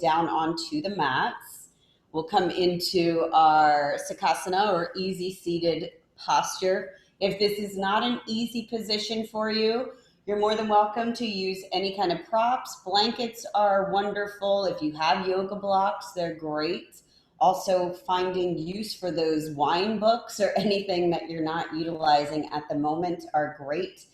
down onto the mats. We'll come into our Sukhasana or easy seated posture. If this is not an easy position for you, you're more than welcome to use any kind of props. Blankets are wonderful. If you have yoga blocks, they're great. Also, finding use for those wine books or anything that you're not utilizing at the moment are great.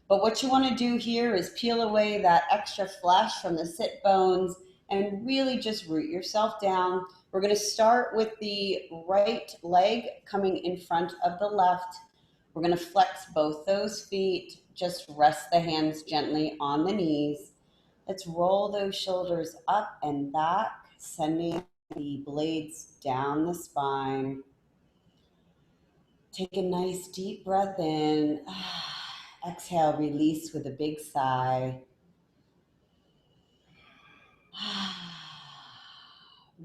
But what you want to do here is peel away that extra flesh from the sit bones and really just root yourself down. We're going to start with the right leg coming in front of the left. We're going to flex both those feet. Just rest the hands gently on the knees. Let's roll those shoulders up and back, sending the blades down the spine. Take a nice deep breath in. Exhale, release with a big sigh.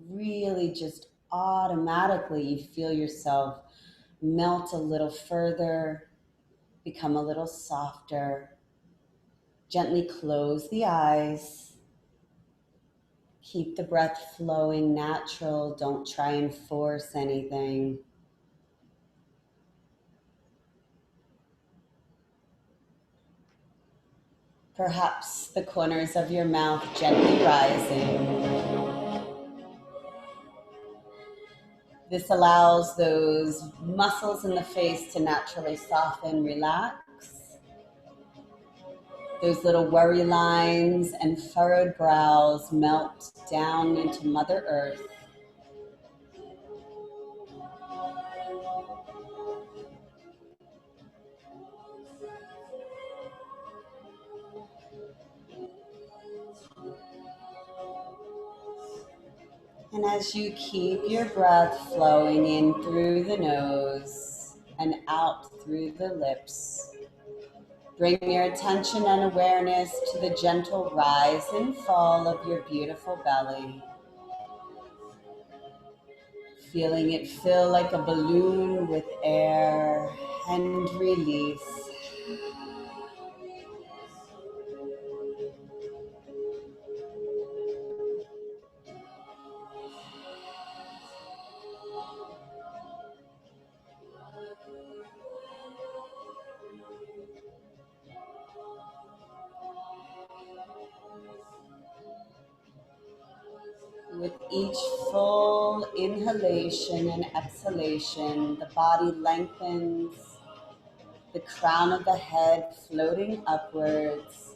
Really just automatically you feel yourself melt a little further, become a little softer. Gently close the eyes. Keep the breath flowing natural. Don't try and force anything. Perhaps the corners of your mouth gently rising. This allows those muscles in the face to naturally soften, relax. Those little worry lines and furrowed brows melt down into Mother Earth. And as you keep your breath flowing in through the nose and out through the lips, bring your attention and awareness to the gentle rise and fall of your beautiful belly. Feeling it fill like a balloon with air and release. With each full inhalation and exhalation, the body lengthens, the crown of the head floating upwards,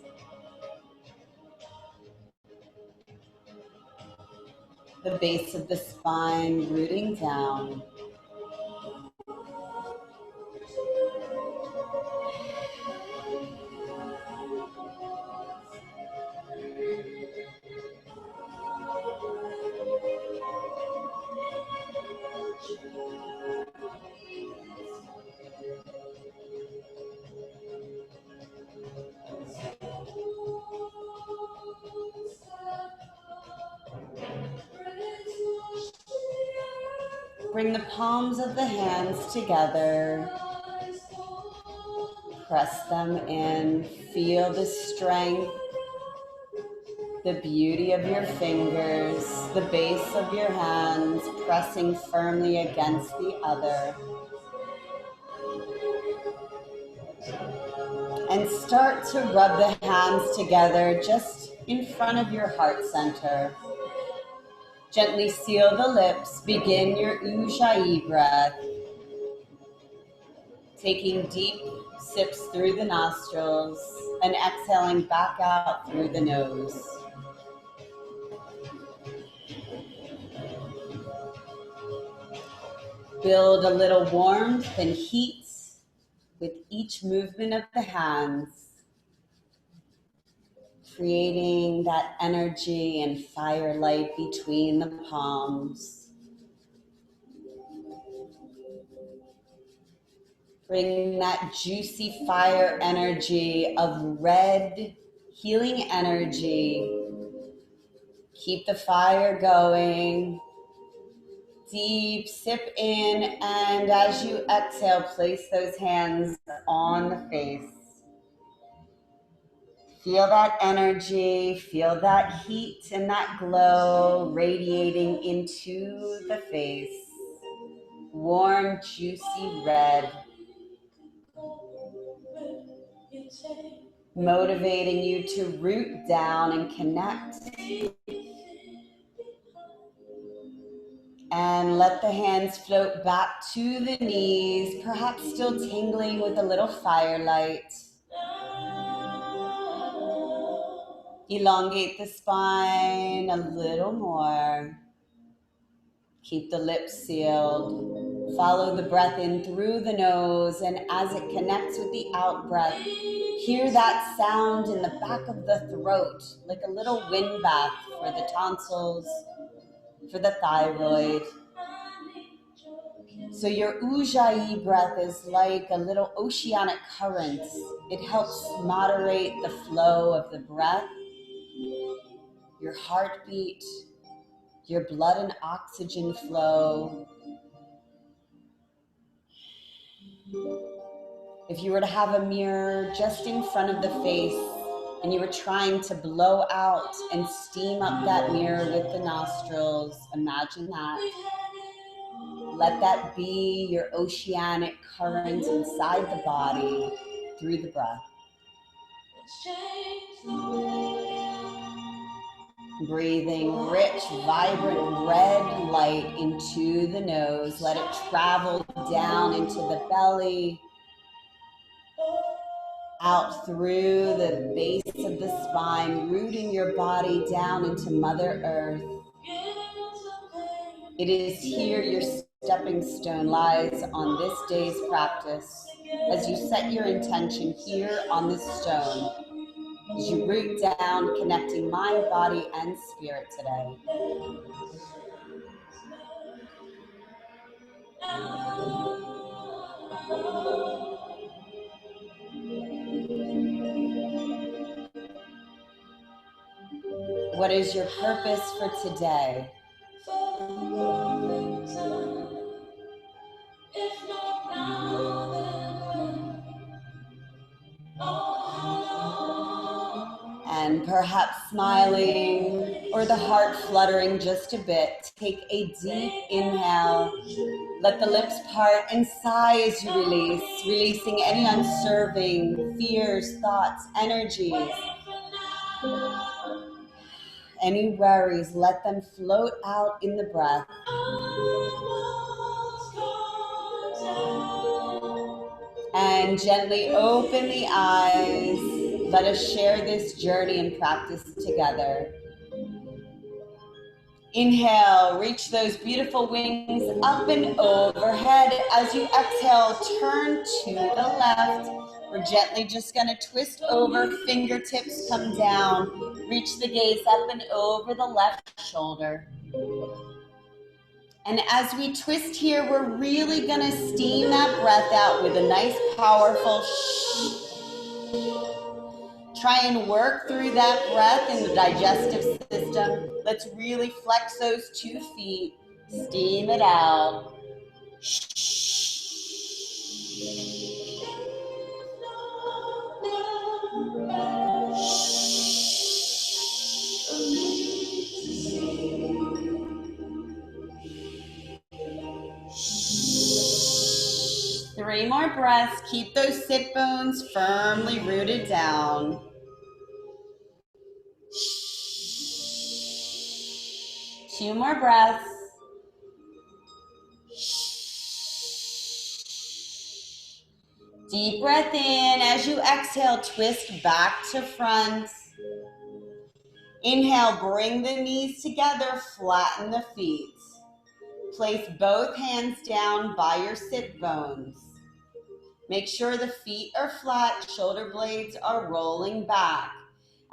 the base of the spine rooting down. Bring the palms of the hands together. Press them in. Feel the strength, the beauty of your fingers, the base of your hands pressing firmly against the other. And start to rub the hands together just in front of your heart center. Gently seal the lips. Begin your Ujjayi breath. Taking deep sips through the nostrils and exhaling back out through the nose. Build a little warmth and heat with each movement of the hands, creating that energy and firelight between the palms. Bring that juicy fire energy of red healing energy. Keep the fire going. Deep sip in, and as you exhale, place those hands on the face. Feel that energy, feel that heat and that glow radiating into the face. Warm, juicy red. Motivating you to root down and connect. And let the hands float back to the knees, perhaps still tingling with a little firelight. Elongate the spine a little more. Keep the lips sealed. Follow the breath in through the nose, and as it connects with the out breath, hear that sound in the back of the throat, like a little wind bath for the tonsils, for the thyroid. So your Ujjayi breath is like a little oceanic current. It helps moderate the flow of the breath, your heartbeat, your blood and oxygen flow. If you were to have a mirror just in front of the face and you were trying to blow out and steam up that mirror with the nostrils, imagine that. Let that be your oceanic current inside the body through the breath. Breathing rich, vibrant red light into the nose. Let it travel down into the belly, out through the base of the spine, rooting your body down into Mother Earth. It is here your stepping stone lies on this day's practice. As you set your intention here on this stone, as you root down, connecting mind, body, and spirit today. What is your purpose for today? And perhaps smiling or the heart fluttering just a bit. Take a deep inhale. Let the lips part and sigh as you release, releasing any unserving fears, thoughts, energies. Any worries, let them float out in the breath. And gently open the eyes. Let us share this journey and practice together. Inhale, reach those beautiful wings up and overhead. As you exhale, turn to the left. We're gently just going to twist over, fingertips come down. Reach the gaze up and over the left shoulder. And as we twist here, we're really going to steam that breath out with a nice, powerful shh. Try and work through that breath in the digestive system. Let's really flex those 2 feet. Steam it out. Three more breaths. Keep those sit bones firmly rooted down. 2 more breaths. Deep breath in. As you exhale, twist back to front. Inhale, bring the knees together, flatten the feet. Place both hands down by your sit bones. Make sure the feet are flat, shoulder blades are rolling back.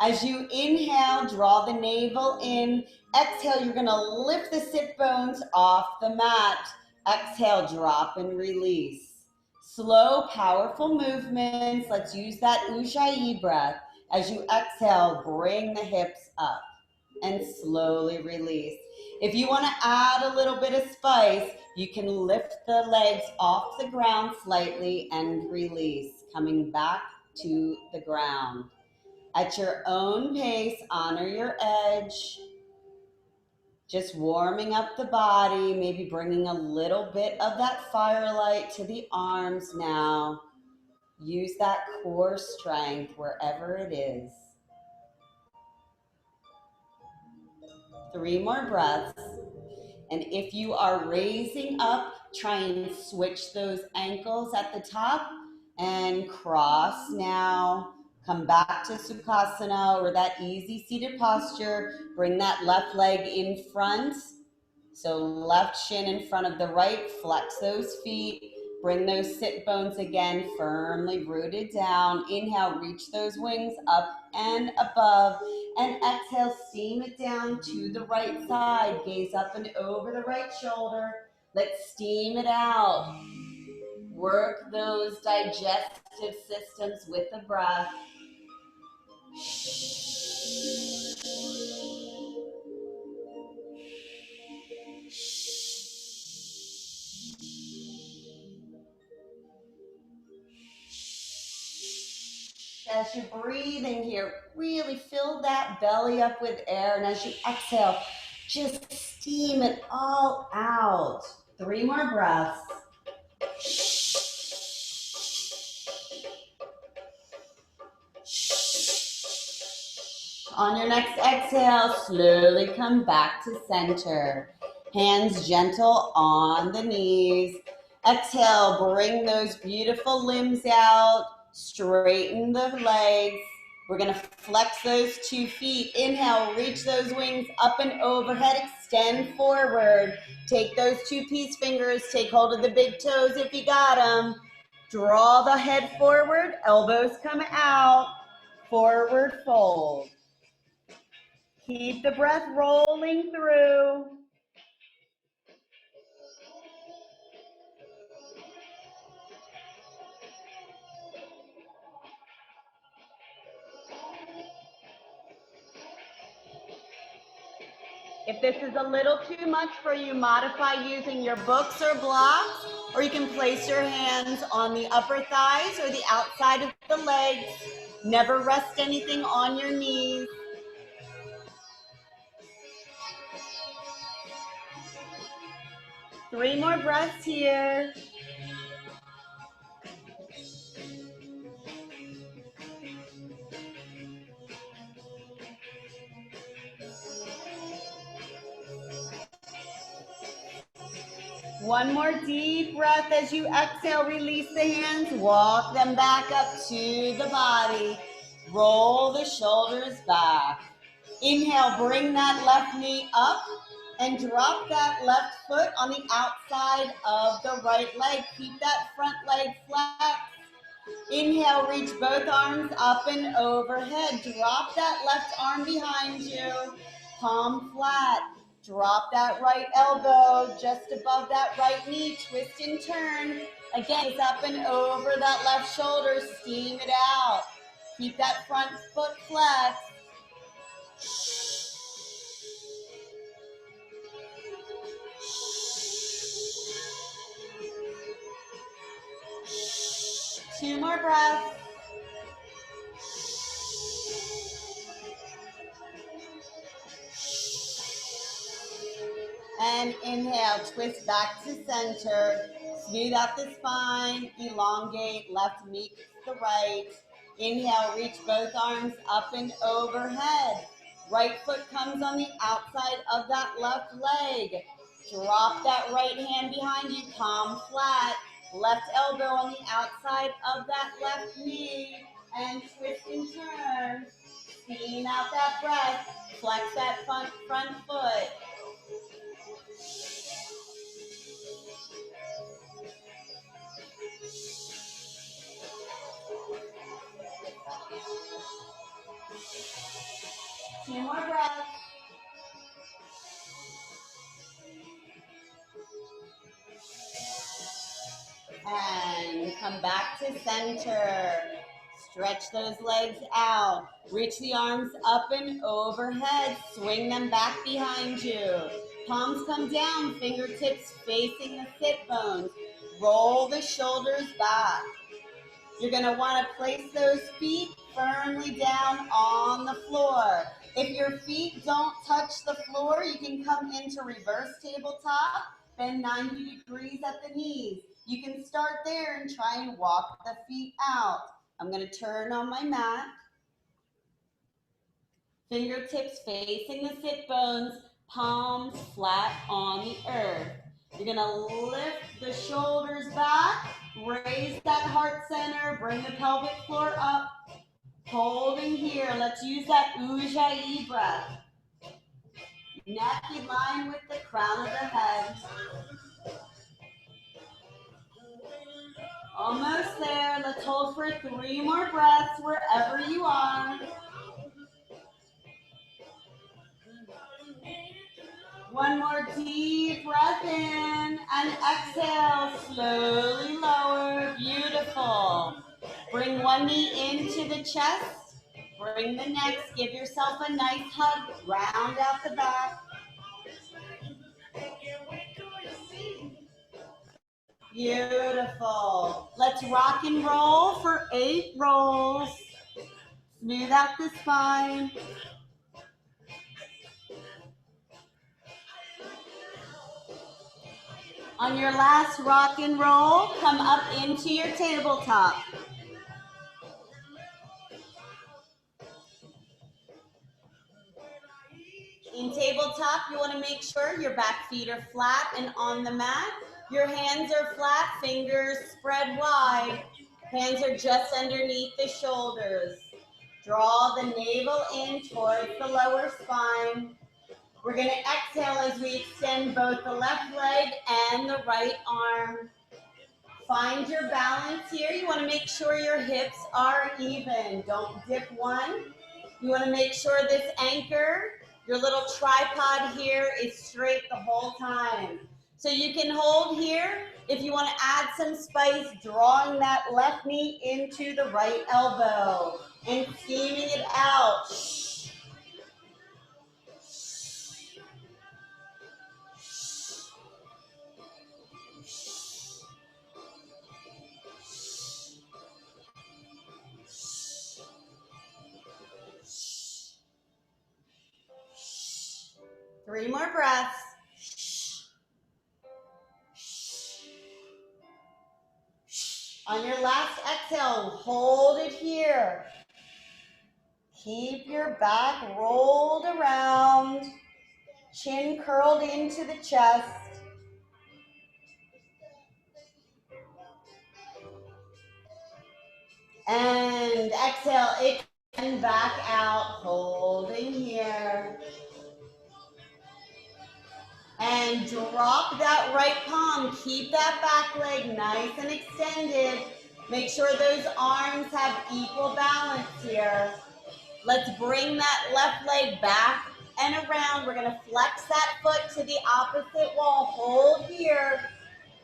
As you inhale, draw the navel in. Exhale, you're going to lift the sit bones off the mat. Exhale, drop and release. Slow, powerful movements. Let's use that Ujjayi breath. As you exhale, bring the hips up and slowly release. If you want to add a little bit of spice, you can lift the legs off the ground slightly and release, coming back to the ground. At your own pace, honor your edge. Just warming up the body, maybe bringing a little bit of that firelight to the arms now. Use that core strength wherever it is. 3 more breaths. And if you are raising up, try and switch those ankles at the top and cross now. Come back to Sukhasana or that easy seated posture. Bring that left leg in front. So left shin in front of the right, flex those feet. Bring those sit bones again firmly rooted down. Inhale, reach those wings up and above. And exhale, steam it down to the right side. Gaze up and over the right shoulder. Let's steam it out. Work those digestive systems with the breath. As you're breathing here, really fill that belly up with air. And as you exhale, just steam it all out. 3 more breaths. On your next exhale, slowly come back to center. Hands gentle on the knees. Exhale, bring those beautiful limbs out. Straighten the legs. We're going to flex those 2 feet. Inhale, reach those wings up and overhead. Extend forward. Take those 2 peace fingers. Take hold of the big toes if you got them. Draw the head forward. Elbows come out. Forward fold. Keep the breath rolling through. If this is a little too much for you, modify using your books or blocks, or you can place your hands on the upper thighs or the outside of the legs. Never rest anything on your knees. Three more breaths here. One more deep breath as you exhale, release the hands, walk them back up to the body. Roll the shoulders back. Inhale, bring that left knee up and drop that left foot on the outside of the right leg. Keep that front leg flat. Inhale, reach both arms up and overhead. Drop that left arm behind you. Palm flat. Drop that right elbow just above that right knee. Twist and turn. Again, it's up and over that left shoulder. Steam it out. Keep that front foot flat. Two more breaths. And inhale, twist back to center. Smooth out the spine. Elongate, left meets the right. Inhale, reach both arms up and overhead. Right foot comes on the outside of that left leg. Drop that right hand behind you, palm flat. Left elbow on the outside of that left knee. And twist and turn. Steam out that breath. Flex that front foot. Two more breaths. And come back to center. Stretch those legs out. Reach the arms up and overhead. Swing them back behind you. Palms come down, fingertips facing the sit bones. Roll the shoulders back. You're going to want to place those feet firmly down on the floor. If your feet don't touch the floor, you can come into reverse tabletop, bend 90 degrees at the knees. You can start there and try and walk the feet out. I'm going to turn on my mat. Fingertips facing the sit bones, palms flat on the earth. You're going to lift the shoulders back, raise that heart center, bring the pelvic floor up, holding here. Let's use that Ujjayi breath. Neck in line with the crown of the head. Almost there. Let's hold for 3 more breaths wherever you are. One more deep breath in and exhale, slowly lower. Beautiful. Bring one knee into the chest. Bring the next. Give yourself a nice hug. Round out the back. Beautiful. Let's rock and roll for 8 rolls. Smooth out the spine. On your last rock and roll, come up into your tabletop. In tabletop, you want to make sure your back feet are flat and on the mat. Your hands are flat, fingers spread wide. Hands are just underneath the shoulders. Draw the navel in towards the lower spine. We're going to exhale as we extend both the left leg and the right arm. Find your balance here. You want to make sure your hips are even. Don't dip one. You want to make sure this anchor, your little tripod here, is straight the whole time. So you can hold here. If you want to add some spice, drawing that left knee into the right elbow and steaming it out. 3 more breaths. On your last exhale, hold it here. Keep your back rolled around, chin curled into the chest. And exhale, extend back out, holding here. And drop that right palm. Keep that back leg nice and extended. Make sure those arms have equal balance here. Let's bring that left leg back and around. We're going to flex that foot to the opposite wall. Hold here.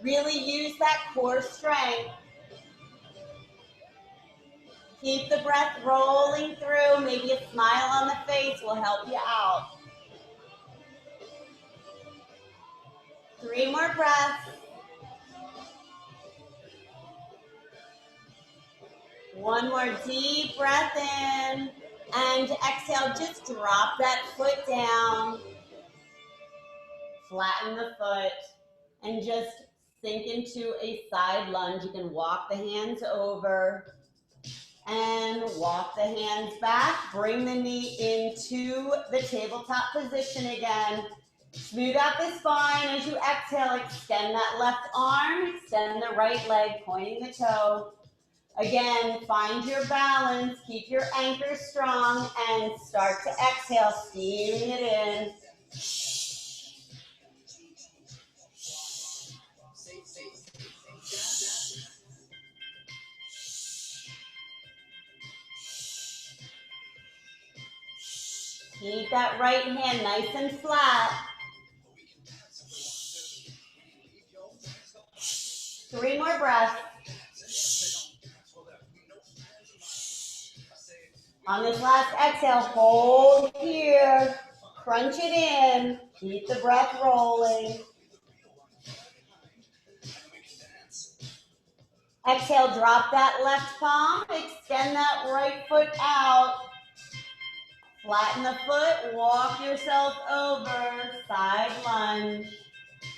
Really use that core strength. Keep the breath rolling through. Maybe a smile on the face will help you out. 3 more breaths. 1 more deep breath in. And exhale, just drop that foot down. Flatten the foot. And just sink into a side lunge. You can walk the hands over. And walk the hands back. Bring the knee into the tabletop position again. Smooth out the spine as you exhale. Extend that left arm. Extend the right leg, pointing the toe. Again, find your balance. Keep your anchor strong. And start to exhale, steaming it in. Keep that right hand nice and flat. 3 more breaths. On this last exhale, hold here. Crunch it in. Keep the breath rolling. Exhale, drop that left palm, extend that right foot out. Flatten the foot, walk yourself over, side lunge,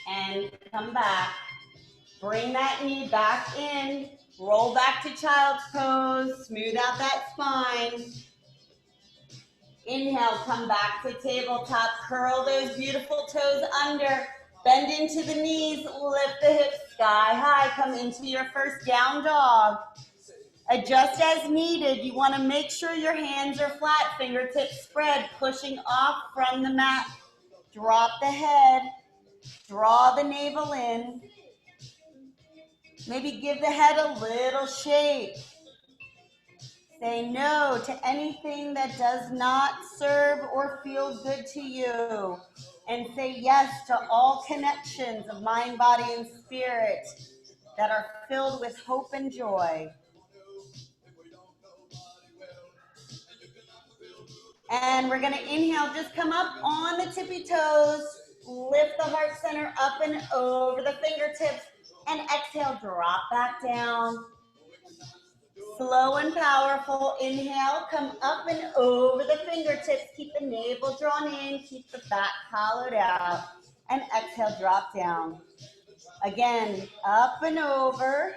and come back. Bring that knee back in, roll back to child's pose, smooth out that spine. Inhale, come back to tabletop, curl those beautiful toes under, bend into the knees, lift the hips sky high, come into your first down dog. Adjust as needed. You want to make sure your hands are flat, fingertips spread, pushing off from the mat. Drop the head, draw the navel in. Maybe give the head a little shake. Say no to anything that does not serve or feel good to you. And say yes to all connections of mind, body, and spirit that are filled with hope and joy. And we're gonna inhale, just come up on the tippy toes, lift the heart center up and over the fingertips, and exhale, drop back down. Slow and powerful, inhale, come up and over the fingertips, keep the navel drawn in, keep the back hollowed out, and exhale, drop down. Again, up and over.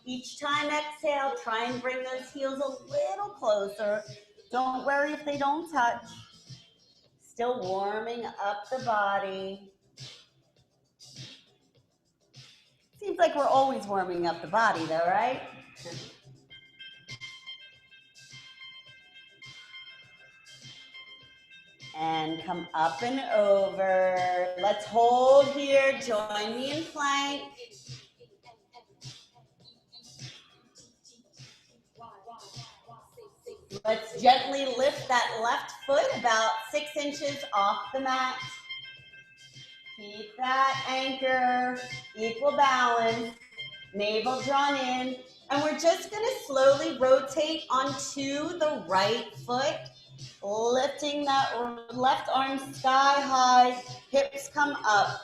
Each time exhale, try and bring those heels a little closer. Don't worry if they don't touch. Still warming up the body. Seems like we're always warming up the body though, right? And come up and over. Let's hold here. Join me in plank. Let's gently lift that left foot about 6 inches off the mat. Keep that anchor, equal balance, navel drawn in. And we're just gonna slowly rotate onto the right foot, lifting that left arm sky high, hips come up.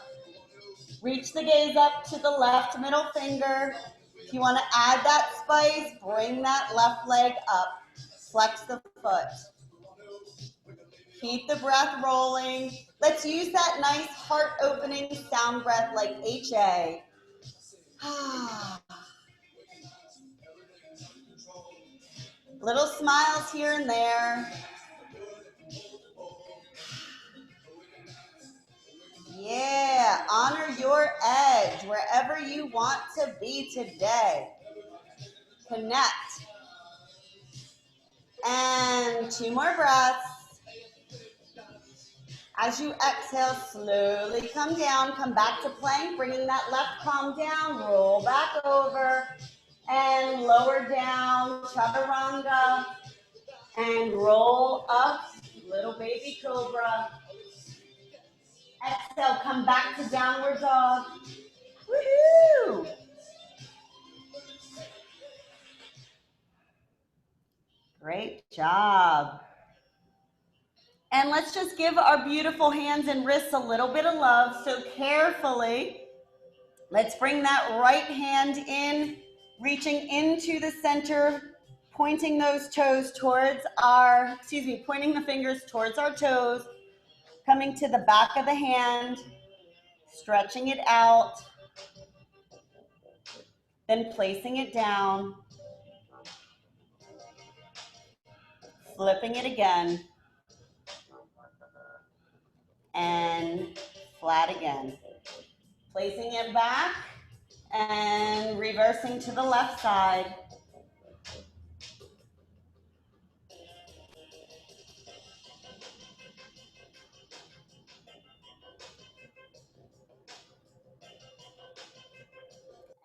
Reach the gaze up to the left middle finger. If you wanna add that spice, bring that left leg up. Flex the foot. Keep the breath rolling. Let's use that nice heart-opening sound breath like HA. Little smiles here and there. Yeah, honor your edge wherever you want to be today. Connect. And 2 more breaths. As you exhale, slowly come down, come back to plank, bringing that left palm down, roll back over, and lower down, chaturanga, and roll up, little baby cobra. Exhale, come back to downward dog. Woohoo! Great job. And let's just give our beautiful hands and wrists a little bit of love. So carefully, let's bring that right hand in, reaching into the center, pointing those toes towards our, pointing the fingers towards our toes, coming to the back of the hand, stretching it out, then placing it down, flipping it again, and flat again. Placing it back and reversing to the left side.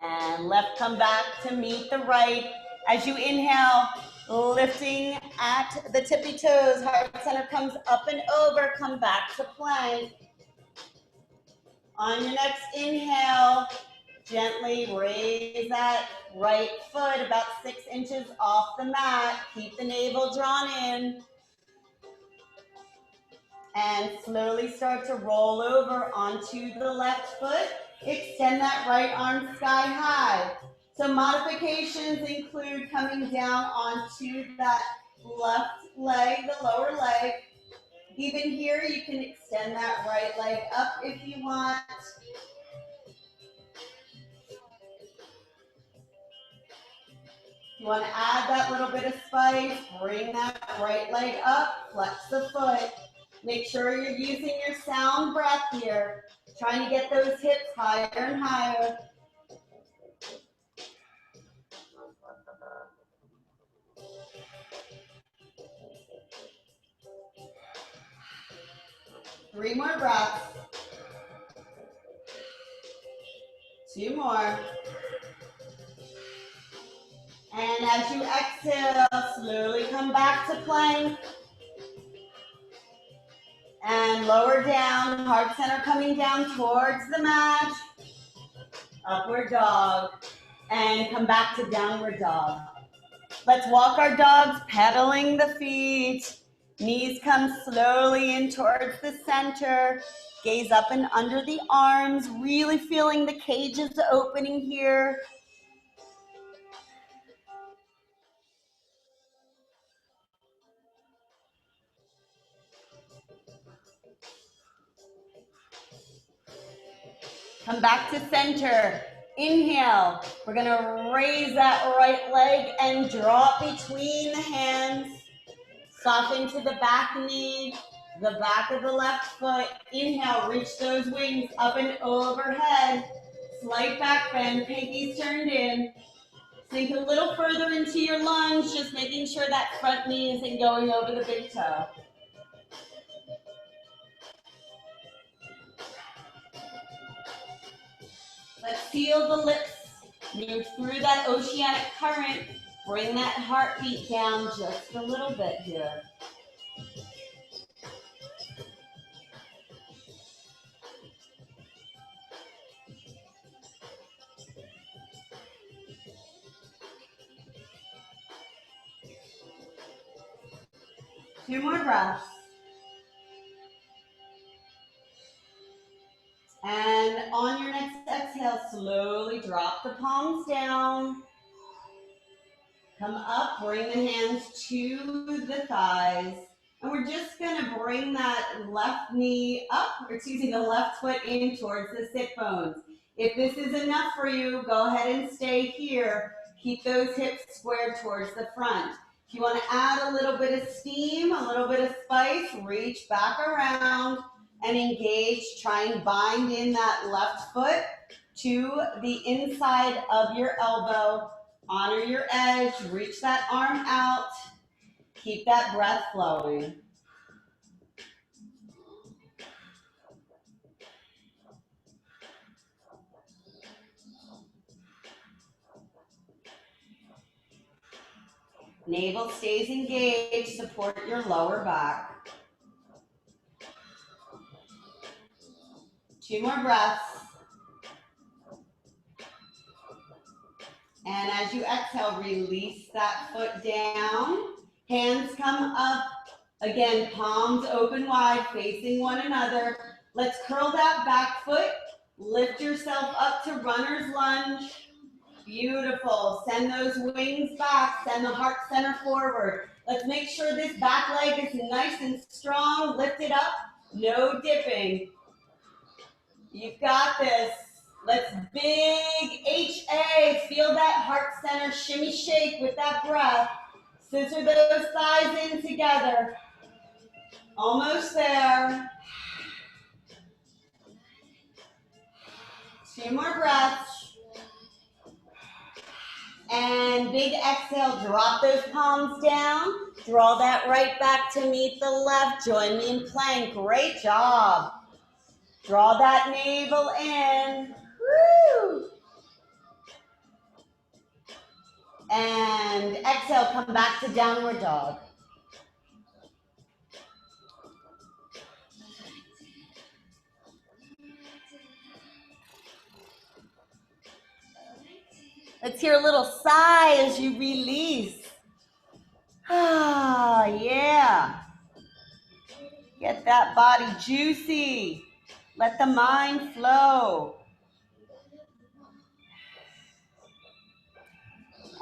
And left come back to meet the right. As you inhale, lifting at the tippy toes, heart center comes up and over, come back to plank. On your next inhale, gently raise that right foot about 6 inches off the mat. Keep the navel drawn in. And slowly start to roll over onto the left foot. Extend that right arm sky high. So modifications include coming down onto that left leg, the lower leg. Even here, you can extend that right leg up if you want. You want to add that little bit of spice, bring that right leg up, flex the foot. Make sure you're using your sound breath here, trying to get those hips higher and higher. Three more breaths. Two more. And as you exhale, slowly come back to plank. And lower down, heart center coming down towards the mat. Upward dog. And come back to downward dog. Let's walk our dogs, pedaling the feet. Knees come slowly in towards the center. Gaze up and under the arms, really feeling the cages opening here. Come back to center. Inhale. We're going to raise that right leg and drop between the hands. Soften to the back knee, the back of the left foot. Inhale, reach those wings up and overhead. Slight back bend, pinkies turned in. Sink a little further into your lunge, just making sure that front knee isn't going over the big toe. Let's seal the lips. Move through that oceanic current. Bring that heartbeat down just a little bit here. Two more breaths. And on your next exhale, slowly drop the palms down. Come up, bring the hands to the thighs. And we're just gonna bring that left knee up, or excuse me, the left foot in towards the sit bones. If this is enough for you, go ahead and stay here. Keep those hips squared towards the front. If you wanna add a little bit of steam, a little bit of spice, reach back around and engage. Try and bind in that left foot to the inside of your elbow. Honor your edge, reach that arm out. Keep that breath flowing. Navel stays engaged, support your lower back. Two more breaths. And as you exhale, release that foot down. Hands come up. Again, palms open wide, facing one another. Let's curl that back foot. Lift yourself up to runner's lunge. Beautiful. Send those wings back. Send the heart center forward. Let's make sure this back leg is nice and strong. Lift it up. No dipping. You've got this. Let's big HA. Feel that heart center shimmy shake with that breath. Scissor those thighs in together. Almost there. Two more breaths. And big exhale, drop those palms down. Draw that right back to meet the left. Join me in plank. Great job. Draw that navel in. Woo! And exhale, come back to downward dog. Let's hear a little sigh as you release. Ah, yeah. Get that body juicy. Let the mind flow.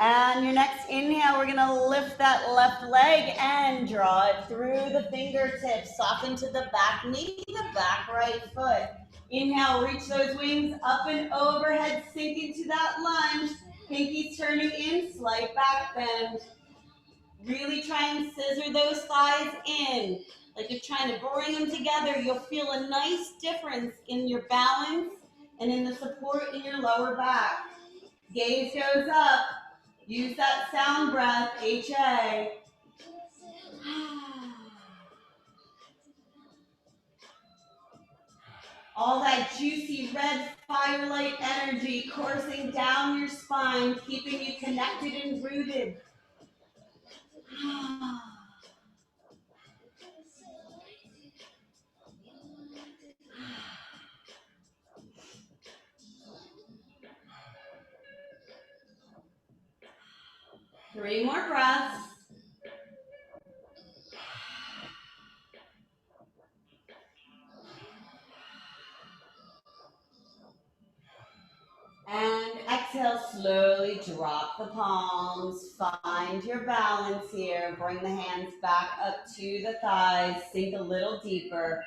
And your next inhale, we're gonna lift that left leg and draw it through the fingertips. Soften to the back knee, the back right foot. Inhale, reach those wings up and overhead, sink into that lunge. Pinkies turning in, slight back bend. Really try and scissor those thighs in. Like you're trying to bring them together. You'll feel a nice difference in your balance and in the support in your lower back. Gaze goes up. Use that sound breath, HA. All that juicy red firelight energy coursing down your spine, keeping you connected and rooted. 3 more breaths. And exhale, slowly drop the palms. Find your balance here. Bring the hands back up to the thighs. Sink a little deeper.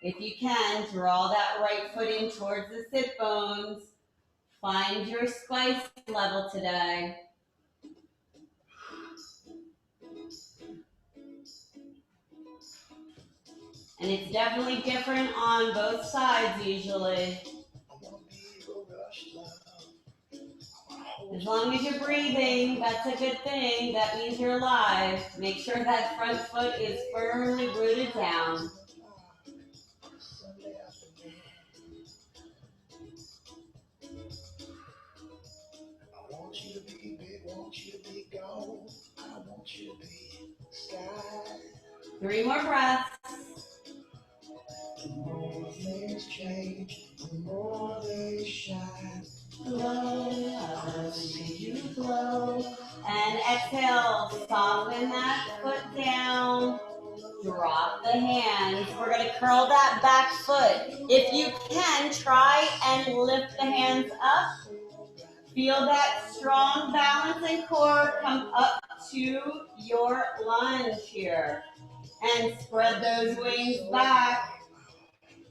If you can, draw that right foot in towards the sit bones. Find your spice level today. And it's definitely different on both sides usually. As long as you're breathing, that's a good thing. That means you're alive. Make sure that front foot is firmly rooted down. I want you to be big, want you to be gold. I want you to be sky. 3 more breaths. The more things change, the more they shine. Glow, I want to see you glow. And exhale, soften that foot down. Drop the hands. We're going to curl that back foot. If you can, try and lift the hands up. Feel that strong balance and core. Come up to your lunge here. And spread those wings back.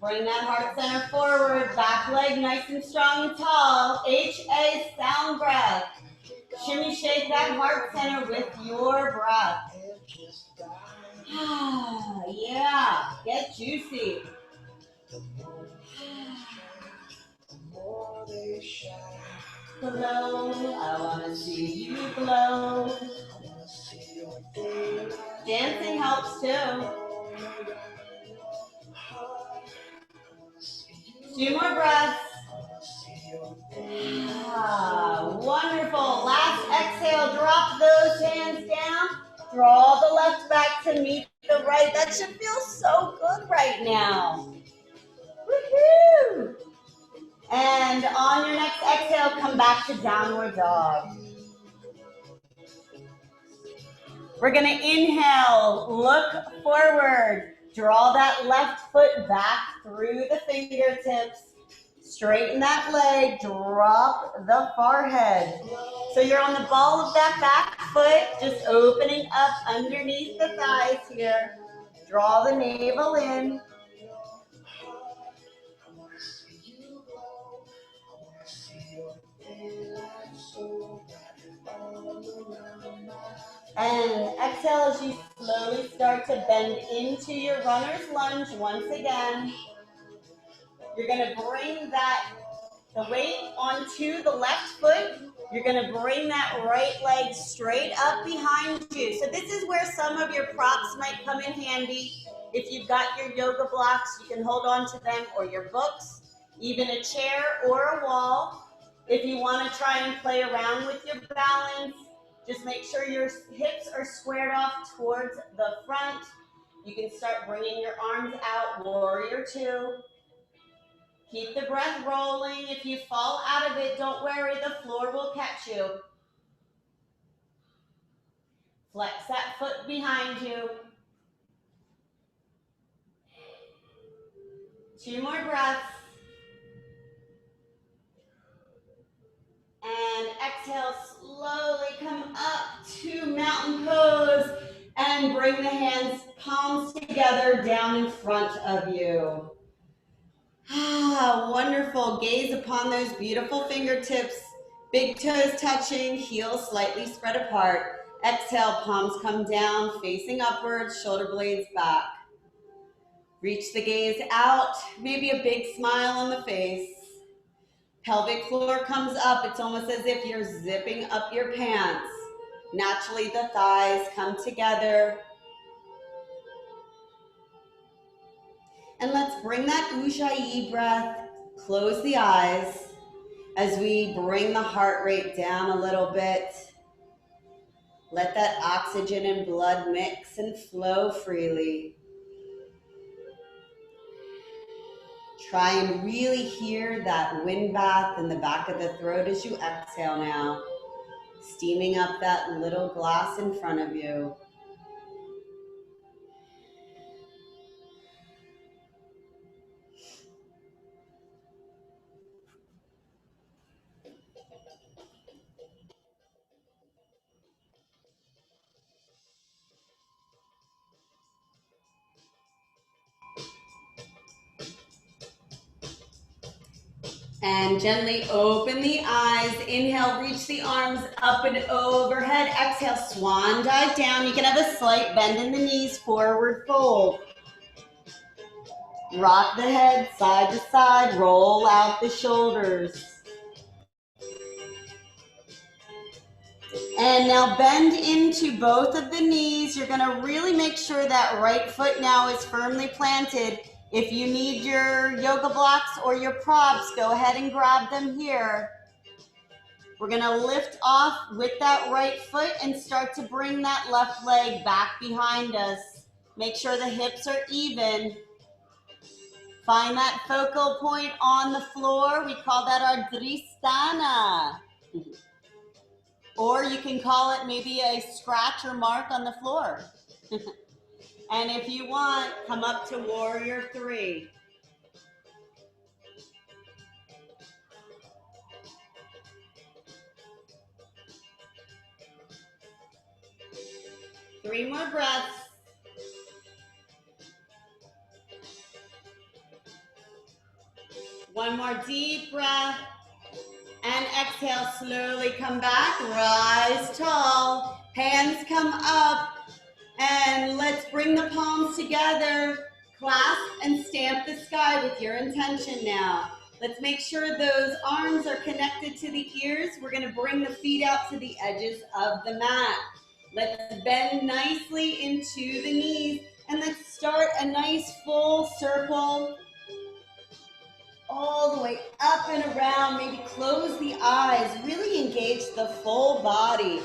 Bring that heart center forward. Back leg nice and strong and tall. HA sound breath. Shimmy shake that heart center with your breath. Yeah, get juicy. Glow, I want to see you glow. Dancing helps too. 2 more breaths. Wonderful. Last exhale, drop those hands down. Draw the left back to meet the right. That should feel so good right now. Woohoo! And on your next exhale, come back to downward dog. We're going to inhale, look forward. Draw that left foot back through the fingertips. Straighten that leg, drop the forehead. So you're on the ball of that back foot, just opening up underneath the thighs here. Draw the navel in. And exhale as you slowly start to bend into your runner's lunge once again. You're going to bring the weight onto the left foot. You're going to bring that right leg straight up behind you. So this is where some of your props might come in handy. If you've got your yoga blocks, you can hold on to them, or your books, even a chair or a wall. If you want to try and play around with your balance, just make sure your hips are squared off towards the front. You can start bringing your arms out, warrior 2. Keep the breath rolling. If you fall out of it, don't worry, the floor will catch you. Flex that foot behind you. 2 more breaths. And exhale, slowly come up to mountain pose and bring the hands, palms together down in front of you. Ah, wonderful. Gaze upon those beautiful fingertips, big toes touching, heels slightly spread apart. Exhale, palms come down, facing upwards, shoulder blades back. Reach the gaze out, maybe a big smile on the face. Pelvic floor comes up. It's almost as if you're zipping up your pants. Naturally, the thighs come together. And let's bring that Ujjayi breath. Close the eyes as we bring the heart rate down a little bit. Let that oxygen and blood mix and flow freely. Try and really hear that wind bath in the back of the throat as you exhale now, steaming up that little glass in front of you. And gently open the eyes. Inhale, reach the arms up and overhead. Exhale, swan dive down. You can have a slight bend in the knees, forward fold. Rock the head side to side, roll out the shoulders. And now bend into both of the knees. You're gonna really make sure that right foot now is firmly planted. If you need your yoga blocks or your props, go ahead and grab them here. We're gonna lift off with that right foot and start to bring that left leg back behind us. Make sure the hips are even. Find that focal point on the floor. We call that our Dristhana. Or you can call it maybe a scratch or mark on the floor. And if you want, come up to warrior 3. Three more breaths. One more deep breath. And exhale, slowly come back, rise tall, hands come up, and let's bring the palms together, clasp and stamp the sky with your intention now. Let's make sure those arms are connected to the ears. We're gonna bring the feet out to the edges of the mat. Let's bend nicely into the knees, and let's start a nice full circle all the way up and around. Maybe close the eyes, really engage the full body.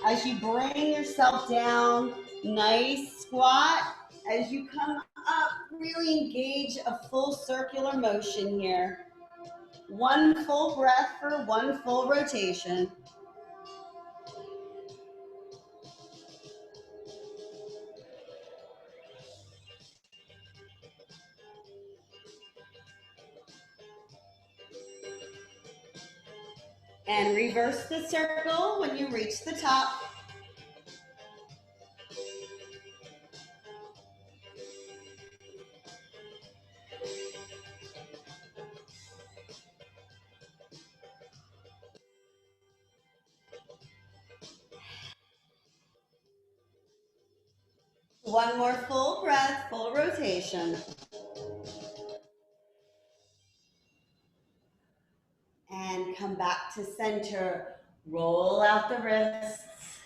As you bring yourself down, nice squat. As you come up, really engage a full circular motion here. One full breath for one full rotation. And reverse the circle when you reach the top. One more full breath, full rotation. And come back to center. Roll out the wrists.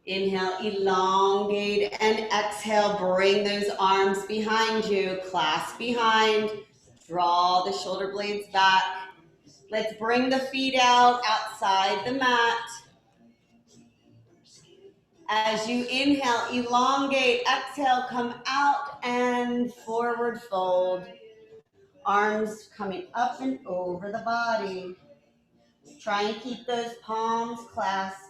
Inhale, elongate, and exhale, bring those arms behind you, clasp behind, draw the shoulder blades back. Let's bring the feet out outside the mat. As you inhale, elongate, exhale, come out and forward fold. Arms coming up and over the body. Try and keep those palms clasped.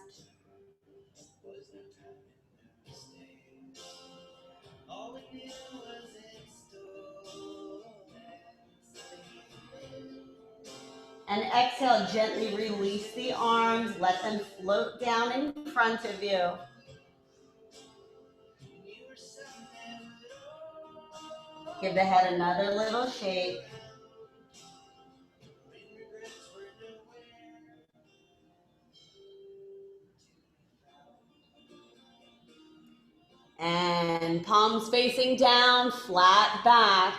And exhale, gently release the arms. Let them float down in front of you. Give the head another little shake. And palms facing down, flat back.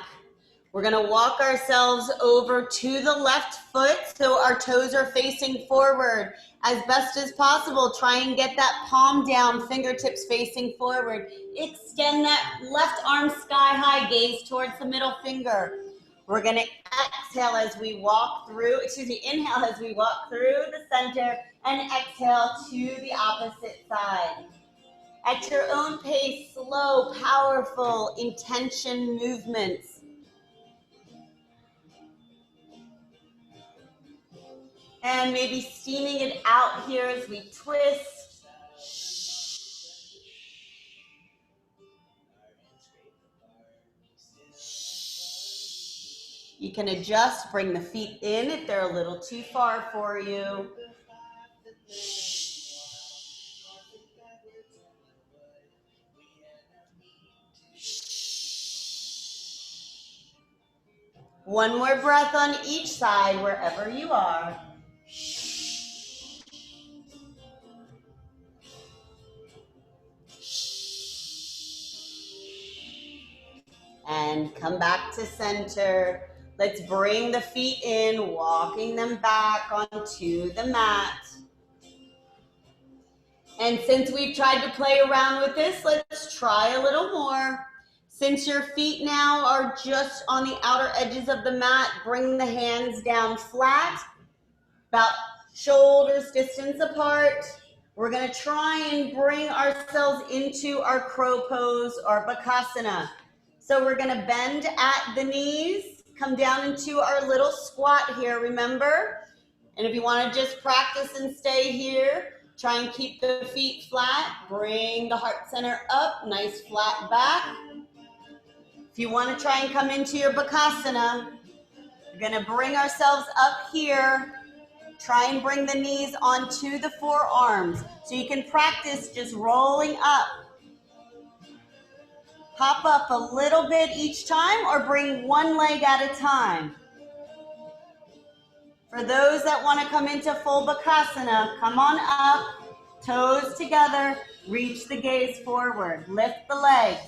We're gonna walk ourselves over to the left foot so our toes are facing forward as best as possible. Try and get that palm down, fingertips facing forward. Extend that left arm sky high, gaze towards the middle finger. We're gonna exhale as we walk through, inhale as we walk through the center and exhale to the opposite side. At your own pace, slow, powerful, intention movements. And maybe steaming it out here as we twist. You can adjust, bring the feet in if they're a little too far for you. One more breath on each side, wherever you are. And come back to center. Let's bring the feet in, walking them back onto the mat. And since we've tried to play around with this, let's try a little more. Since your feet now are just on the outer edges of the mat, bring the hands down flat, about shoulders distance apart. We're gonna try and bring ourselves into our crow pose or bakasana. So we're gonna bend at the knees, come down into our little squat here, remember? And if you wanna just practice and stay here, try and keep the feet flat. Bring the heart center up, nice flat back. If you wanna try and come into your bakasana, we're gonna bring ourselves up here. Try and bring the knees onto the forearms. So you can practice just rolling up. Hop up a little bit each time or bring one leg at a time. For those that want to come into full bakasana, come on up, toes together, reach the gaze forward, lift the legs.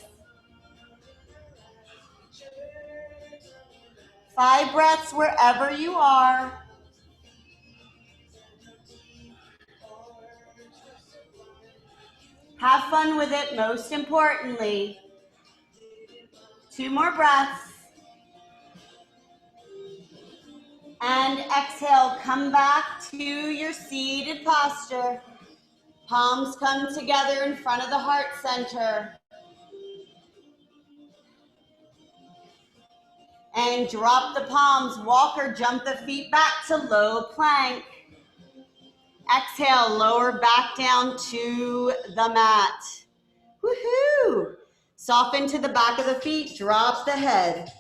5 breaths wherever you are. Have fun with it, most importantly. 2 more breaths. And exhale, come back to your seated posture. Palms come together in front of the heart center. And drop the palms, walk or jump the feet back to low plank. Exhale, lower back down to the mat. Woohoo! Soften to the back of the feet, drop the head.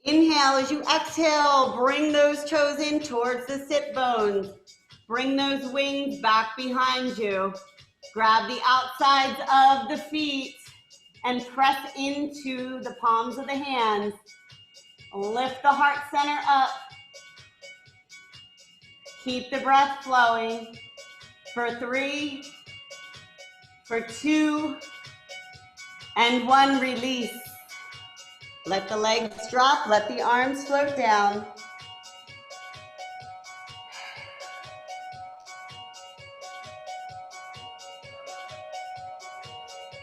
Inhale, as you exhale, bring those toes in towards the sit bones. Bring those wings back behind you. Grab the outsides of the feet and press into the palms of the hands. Lift the heart center up. Keep the breath flowing. For 3, for 2, and 1, release. Let the legs drop, let the arms float down.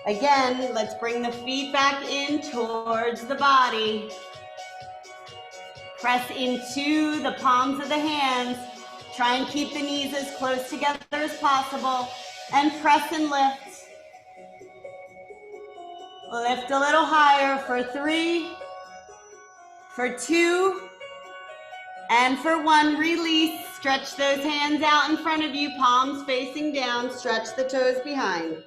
Again, let's bring the feet back in towards the body. Press into the palms of the hands. Try and keep the knees as close together as possible. And press and lift. Lift a little higher for 3, for 2, and for 1. Release. Stretch those hands out in front of you, palms facing down. Stretch the toes behind.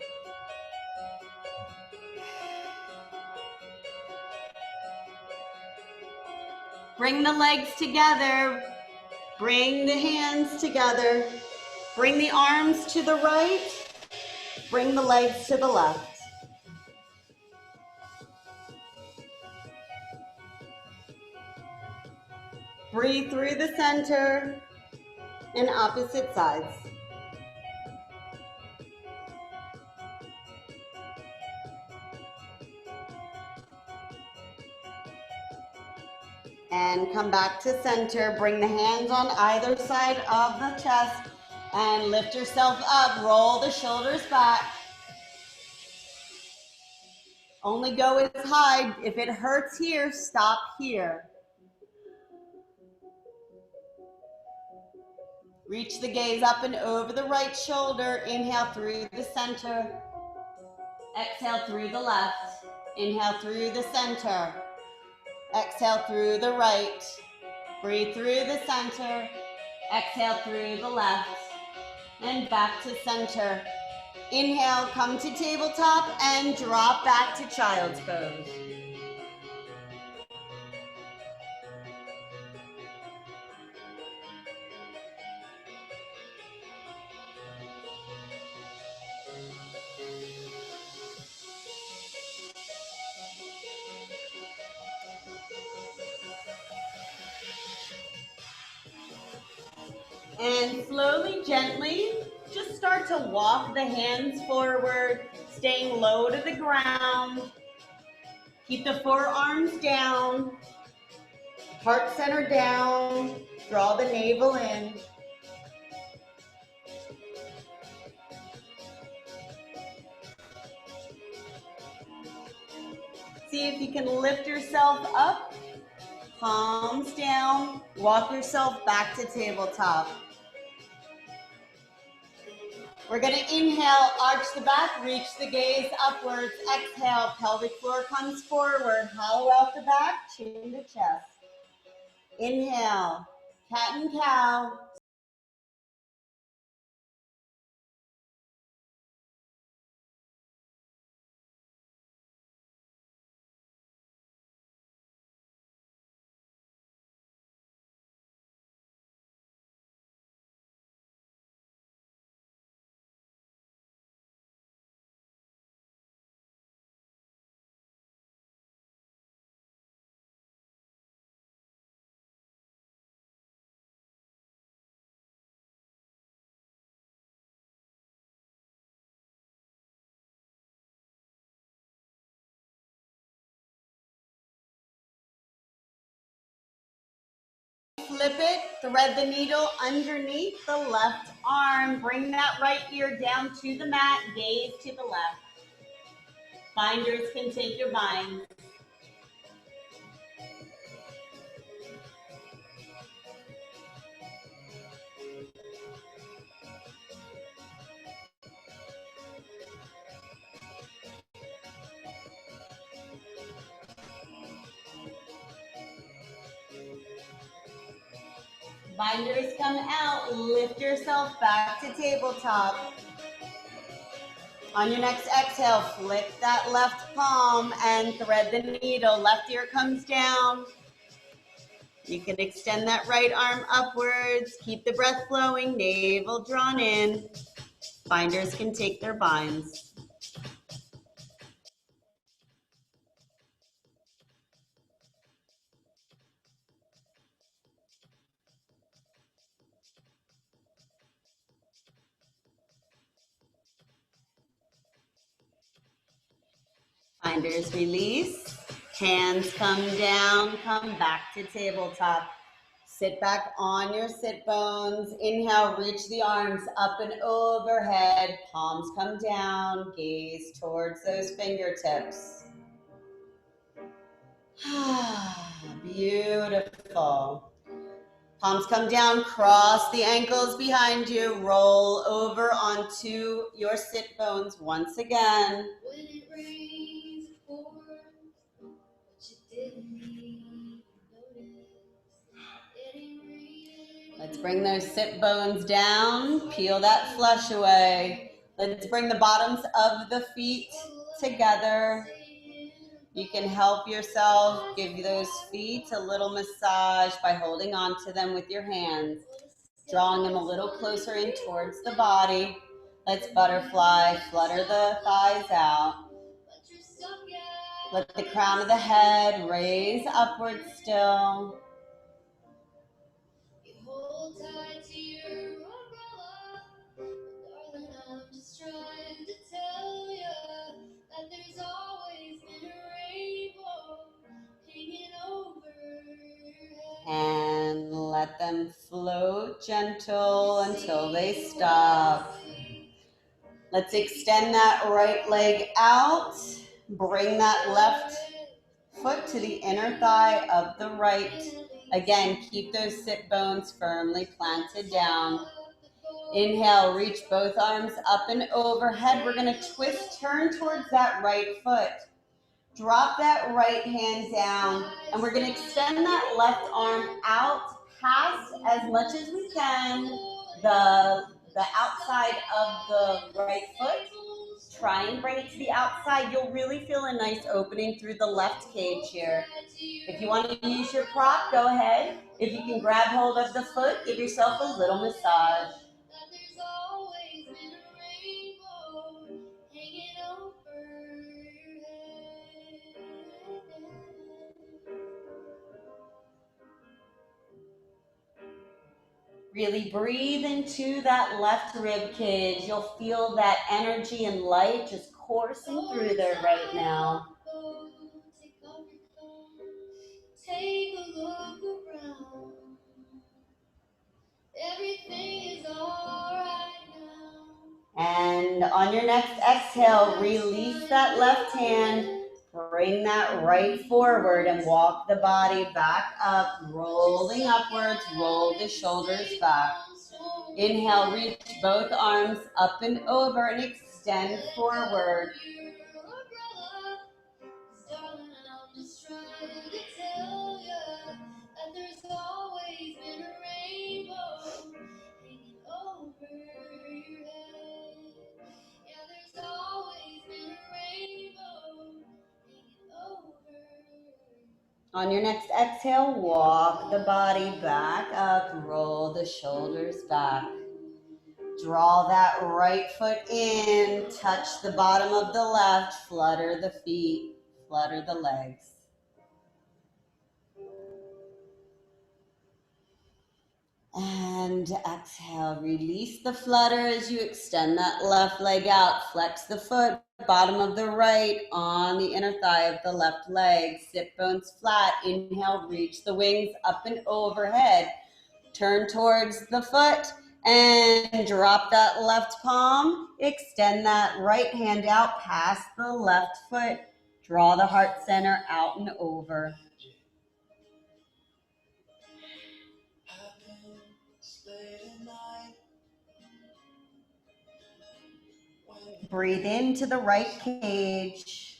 Bring the legs together. Bring the hands together. Bring the arms to the right. Bring the legs to the left. Breathe through the center and opposite sides. And come back to center. Bring the hands on either side of the chest and lift yourself up. Roll the shoulders back. Only go as high. If it hurts here, stop here. Reach the gaze up and over the right shoulder. Inhale through the center. Exhale through the left. Inhale through the center. Exhale through the right. Breathe through the center. Exhale through the left. And back to center. Inhale, come to tabletop and drop back to child's pose. And slowly, gently, just start to walk the hands forward, staying low to the ground. Keep the forearms down, heart center down, draw the navel in. See if you can lift yourself up, palms down, walk yourself back to tabletop. We're gonna inhale, arch the back, reach the gaze upwards. Exhale, pelvic floor comes forward, hollow out the back, chin to chest. Inhale, cat and cow. Flip it, thread the needle underneath the left arm. Bring that right ear down to the mat, gaze to the left. Binders can take your binds. Binders come out, lift yourself back to tabletop. On your next exhale, flick that left palm and thread the needle. Left ear comes down. You can extend that right arm upwards. Keep the breath flowing, navel drawn in. Binders can take their binds. Binders release, hands come down, come back to tabletop. Sit back on your sit bones. Inhale, reach the arms up and overhead. Palms come down, gaze towards those fingertips. Beautiful. Palms come down, cross the ankles behind you, roll over onto your sit bones once again. When it rains, it pours, but you didn't even notice. Let's bring those sit bones down, peel that flesh away. Let's bring the bottoms of the feet together. You can help yourself, give those feet a little massage by holding on to them with your hands, drawing them a little closer in towards the body. Let's butterfly, flutter the thighs out. Let the crown of the head raise upward still. Hold tight to your umbrella, darling, I'm just trying to tell you that there's always been a rainbow hanging over your head. And let them float gentle until they stop. Let's extend that right leg out. Bring that left foot to the inner thigh of the right. Again, keep those sit bones firmly planted down. Inhale, reach both arms up and overhead. We're going to twist, turn towards that right foot. Drop that right hand down, and we're going to extend that left arm out past as much as we can the outside of the right foot. Try and bring it to the outside. You'll really feel a nice opening through the left cage here. If you want to use your prop, go ahead. If you can grab hold of the foot, give yourself a little massage. Really breathe into that left rib cage. You'll feel that energy and light just coursing through there right now. Take a look around. Everything is all right now. And on your next exhale, release that left hand. Bring that right forward and walk the body back up, rolling upwards, roll the shoulders back. Inhale, reach both arms up and over and extend forward. On your next exhale, walk the body back up, roll the shoulders back. Draw that right foot in, touch the bottom of the left, flutter the feet, flutter the legs. And exhale, release the flutter as you extend that left leg out. Flex the foot, bottom of the right on the inner thigh of the left leg. Sit bones flat. Inhale, reach the wings up and overhead. Turn towards the foot and drop that left palm. Extend that right hand out past the left foot. Draw the heart center out and over. Breathe into the right cage.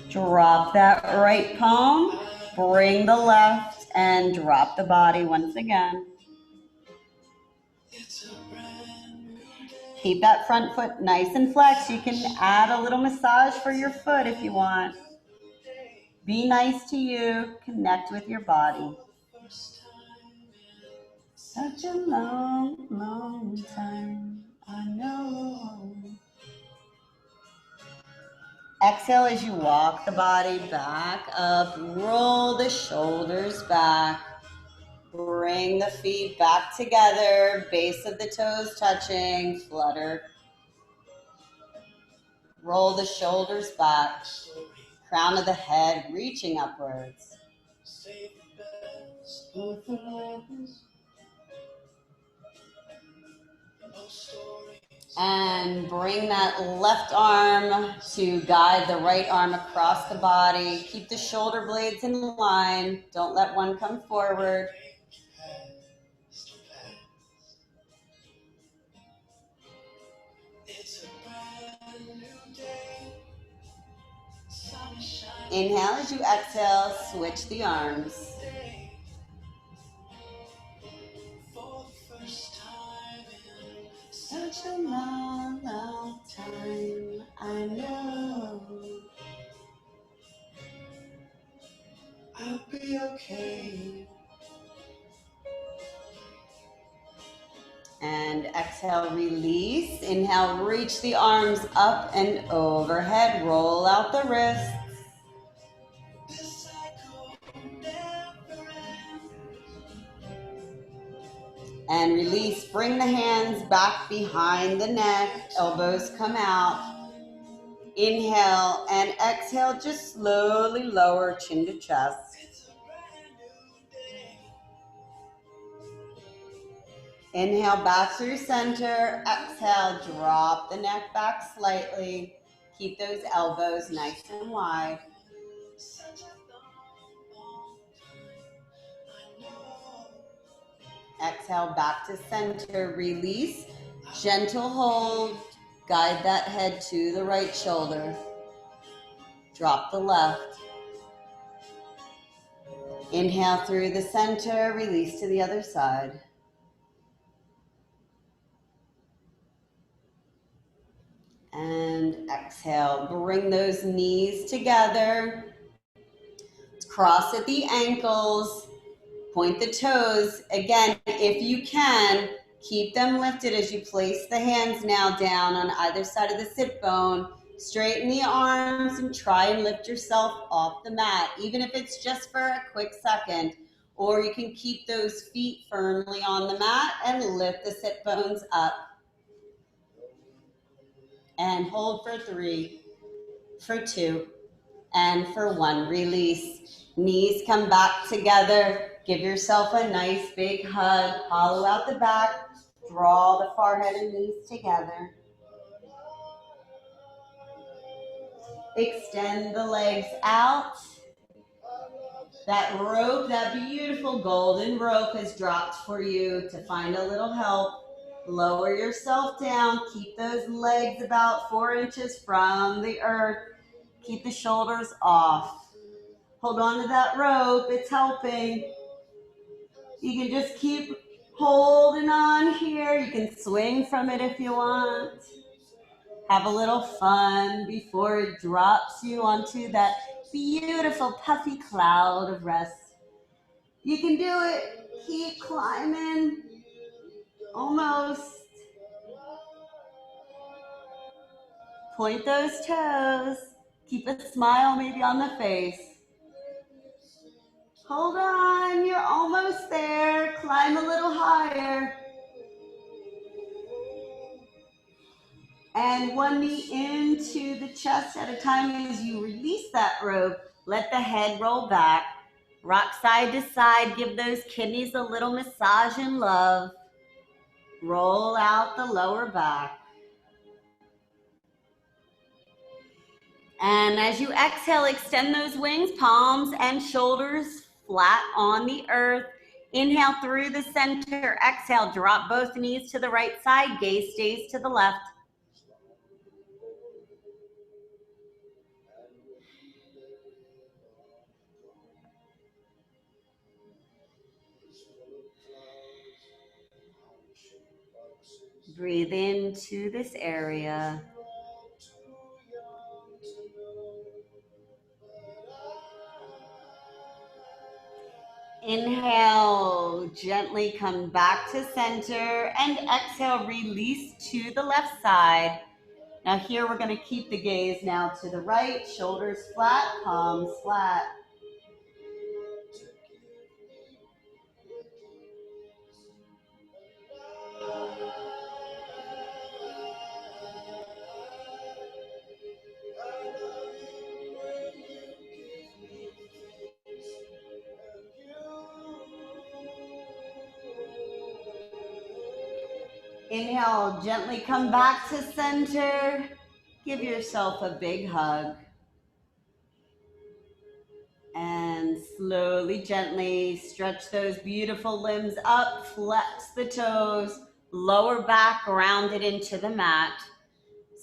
Drop that right palm, bring the left, and drop the body once again. Keep that front foot nice and flexed. You can add a little massage for your foot if you want. Be nice to you. Connect with your body. Such a long, long time, I know. Exhale as you walk the body back up. Roll the shoulders back. Bring the feet back together. Base of the toes touching. Flutter. Roll the shoulders back. Crown of the head reaching upwards. And bring that left arm to guide the right arm across the body. Keep the shoulder blades in line. Don't let one come forward. Inhale as you exhale, switch the arms. Such a long, long time, I know I'll be okay. And exhale, release. Inhale, reach the arms up and overhead. Roll out the wrists. And release. Bring the hands back behind the neck. Elbows come out. Inhale and exhale. Just slowly lower chin to chest. Inhale back through center. Exhale, drop the neck back slightly. Keep those elbows nice and wide. Exhale back to center. Release. Gentle hold. Guide that head to the right shoulder. Drop the left. Inhale through the center. Release to the other side. And exhale. Bring those knees together. Cross at the ankles. Point the toes. Again, if you can, keep them lifted as you place the hands now down on either side of the sit bone. Straighten the arms and try and lift yourself off the mat, even if it's just for a quick second. Or you can keep those feet firmly on the mat and lift the sit bones up. And hold for 3, for 2, and for 1. Release. Knees come back together. Give yourself a nice big hug. Hollow out the back. Draw the forehead and knees together. Extend the legs out. That rope, that beautiful golden rope has dropped for you to find a little help. Lower yourself down. Keep those legs about 4 inches from the earth. Keep the shoulders off. Hold on to that rope. It's helping. You can just keep holding on here. You can swing from it if you want. Have a little fun before it drops you onto that beautiful puffy cloud of rest. You can do it. Keep climbing. Almost. Point those toes. Keep a smile maybe on the face. Hold on, you're almost there. Climb a little higher. And one knee into the chest at a time as you release that rope. Let the head roll back. Rock side to side. Give those kidneys a little massage and love. Roll out the lower back. And as you exhale, extend those wings, palms and shoulders flat on the earth. Inhale through the center. Exhale, drop both knees to the right side. Gaze stays to the left. Breathe into this area. Inhale, gently come back to center, and exhale, release to the left side. Now here we're going to keep the gaze now to the right, shoulders flat, palms flat. Inhale, gently come back to center. Give yourself a big hug. And slowly, gently stretch those beautiful limbs up, flex the toes, lower back, round it into the mat.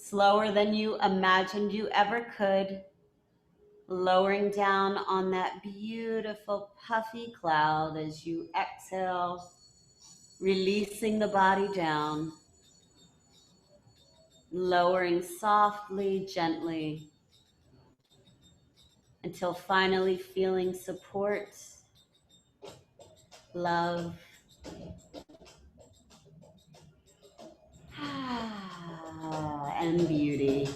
Slower than you imagined you ever could. lowering down on that beautiful puffy cloud as you exhale, releasing the body down, lowering softly, gently, until finally feeling support, love, and beauty.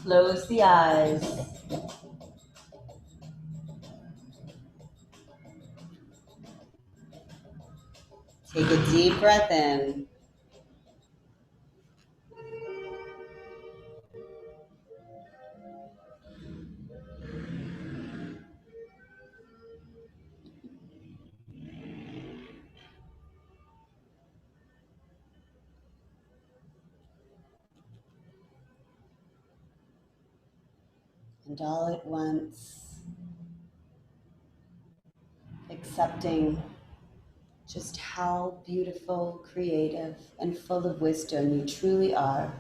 Close the eyes. Take a deep breath in. And all at once, accepting just how beautiful, creative, and full of wisdom you truly are.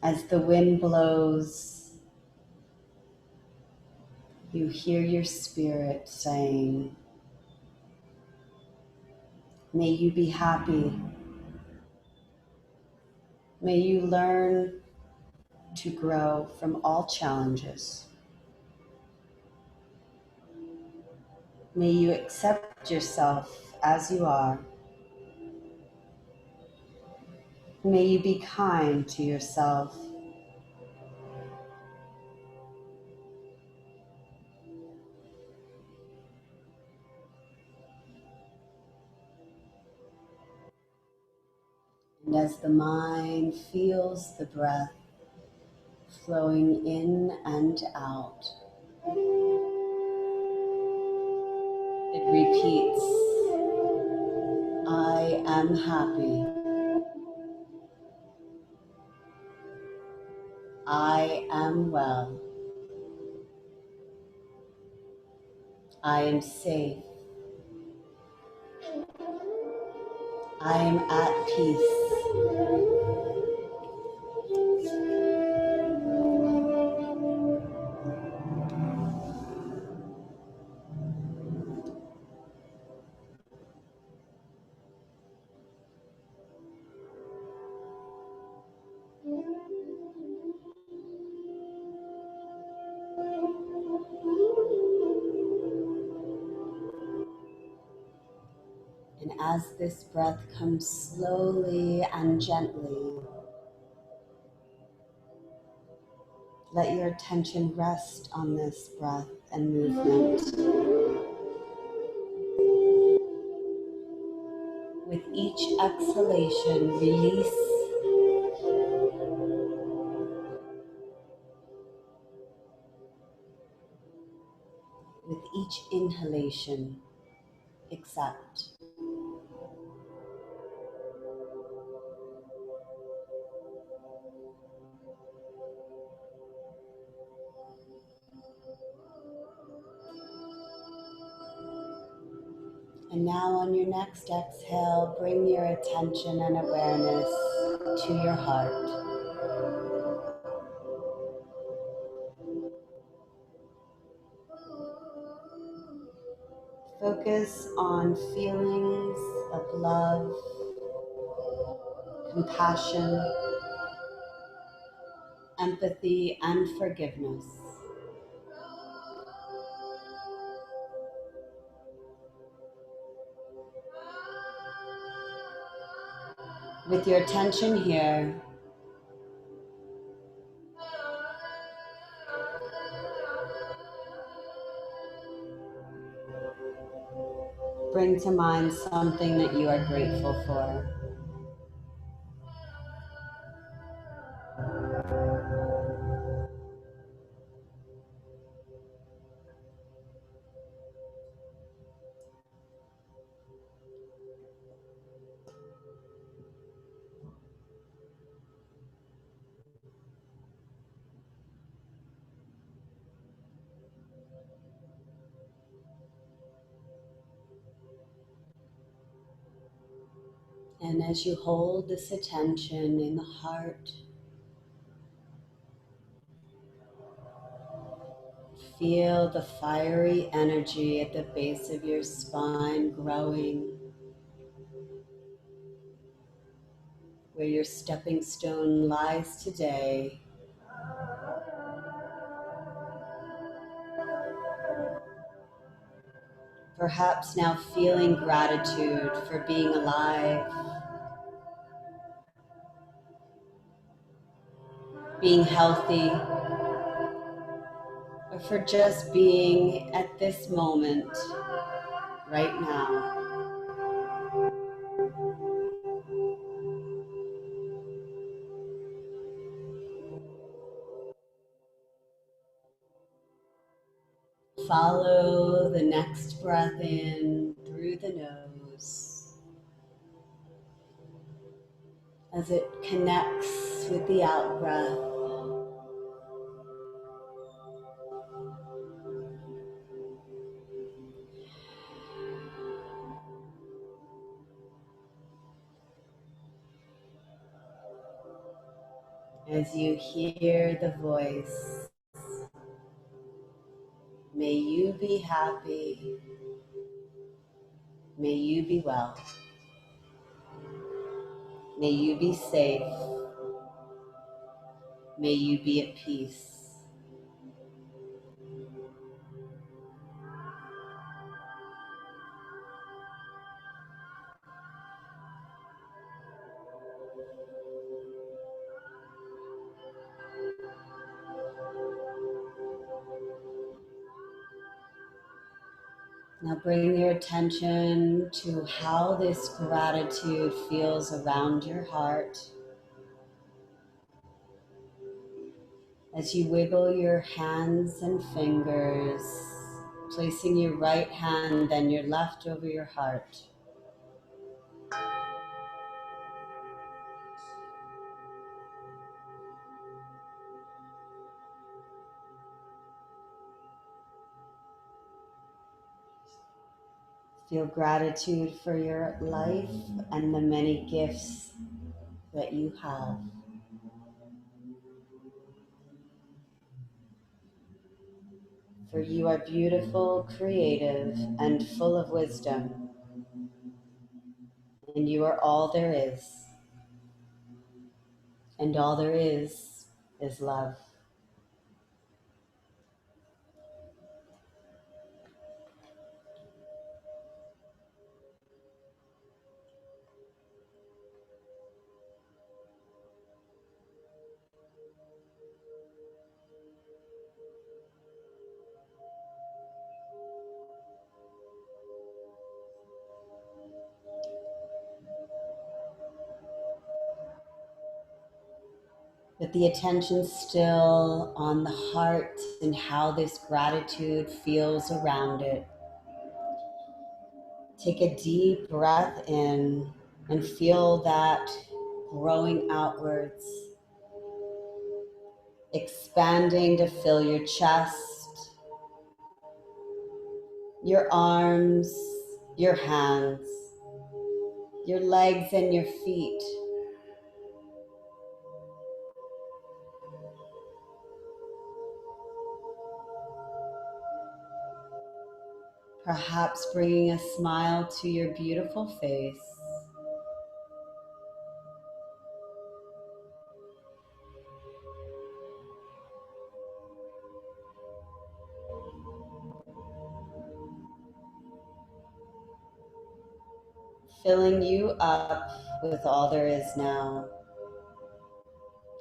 As the wind blows, you hear your spirit saying, may you be happy. May you learn to grow from all challenges. May you accept yourself as you are. May you be kind to yourself. And as the mind feels the breath flowing in and out, it repeats, I am happy. I am well. I am safe. I am at peace. And as this breath comes slowly and gently, let your attention rest on this breath and movement. With each exhalation, release. With each inhalation, accept. And now on your next exhale, bring your attention and awareness to your heart. Focus on feelings of love, compassion, empathy, and forgiveness. With your attention here, bring to mind something that you are grateful for. And as you hold this attention in the heart, feel the fiery energy at the base of your spine growing, where your stepping stone lies today. Perhaps now feeling gratitude for being alive, being healthy, or for just being at this moment right now. Follow the next breath in through the nose as it connects with the out breath. As you hear the voice, may you be happy, may you be well, may you be safe, may you be at peace. Now bring your attention to how this gratitude feels around your heart. As you wiggle your hands and fingers, placing your right hand, then your left over your heart. Feel gratitude for your life and the many gifts that you have. For you are beautiful, creative, and full of wisdom, and you are all there is. And all there is love. With the attention still on the heart and how this gratitude feels around it, take a deep breath in and feel that growing outwards, expanding to fill your chest, your arms, your hands, your legs and your feet. Perhaps bringing a smile to your beautiful face. Filling you up with all there is now.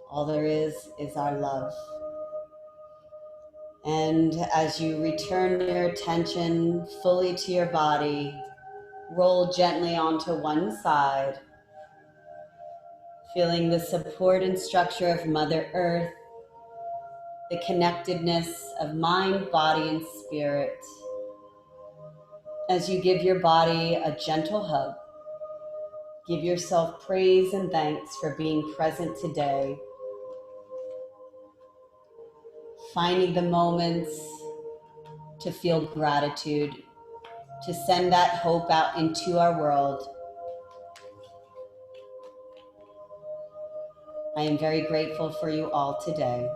All there is our love. And as you return your attention fully to your body, roll gently onto one side, feeling the support and structure of Mother Earth, the connectedness of mind, body, and spirit. As you give your body a gentle hug, give yourself praise and thanks for being present today, finding the moments to feel gratitude, to send that hope out into our world. I am very grateful for you all today.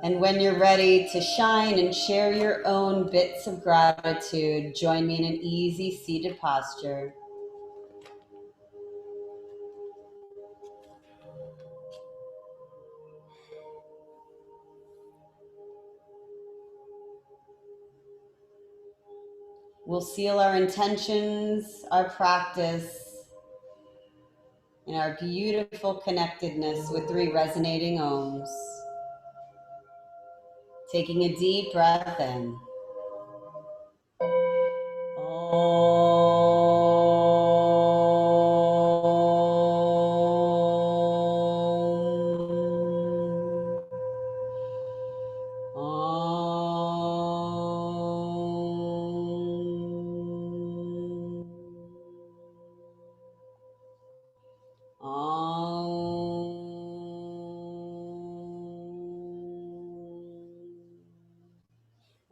And when you're ready to shine and share your own bits of gratitude, join me in an easy seated posture. We'll seal our intentions, our practice, and our beautiful connectedness with 3 resonating ohms. Taking a deep breath in.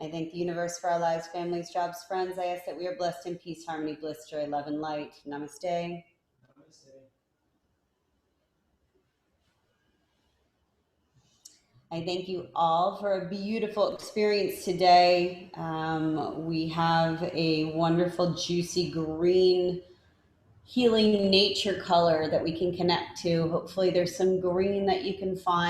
I thank the universe for our lives, families, jobs, friends. I ask that we are blessed in peace, harmony, bliss, joy, love, and light. Namaste. Namaste. I thank you all for a beautiful experience today. We have a wonderful, juicy green, healing nature color that we can connect to. Hopefully there's some green that you can find